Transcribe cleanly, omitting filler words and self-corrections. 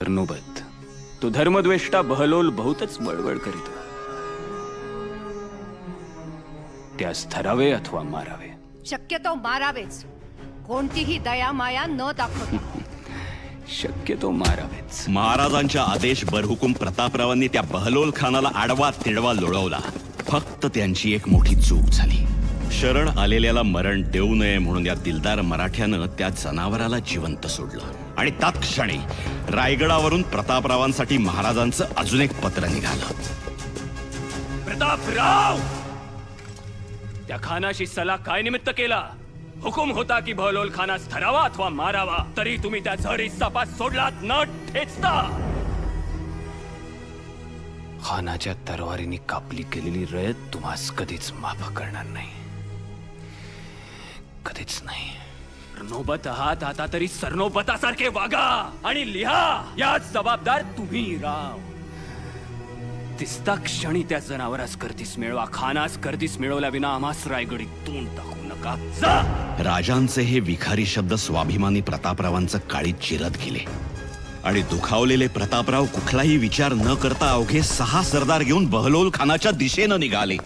सरनोबत तो धर्मद्वेष्टा बहलोल बहुतच बळबळ करीतो. त्यास धरावे अथवा मारावे. शक्यतो मारावेच, कोणतीही दया माया न दाखवता. शक्यतो मारावेच. महाराजांच्या आदेश बरहुकूम प्रतापरावांनी त्या बहलोल खानाला आडवा तिडवा लोळवला. फक्त त्यांची एक मोठी चूक झाली. शरण आलेल्याला मरण देऊ नये म्हणून या दिलदार मराठ्यानं त्या जनावराला जिवंत सोडलं. आणि तत्क्षणी रायगडावरून प्रतापरावांसाठी महाराजांचं अजून एक पत्र निघालं. प्रतापराव, त्या खानाशी सल्ला काय निमित्त केला? हुकुम होता की बहलोल खानास धरावा अथवा मारावा, तरी तुम्ही त्या झरी सपास सोडलात न ठेचता. खानाच्या तरवारीने कापली केलेली रयत तुम्हास कधीच माफ करणार नाही. कधीच नाही. सरनोबत आहात आता तरी सरनोबतासारखे वागा आणि लिहा. याच जबाबदार तुम्ही राव. दिसता क्षणी त्या जनावरास करतीस मिळवा, खानास करतीस मिळवल्या विना आम्हास रायगडी तोंड टाकू नका. जा. राजांचे हे विखारी शब्द स्वाभिमानी प्रतापरावांचं काळीत चिरत गेले आणि दुखावलेले प्रतापराव कुठलाही विचार न करता अवघे 6 सरदार घेऊन बहलोल खानाच्या दिशेनं निघाले.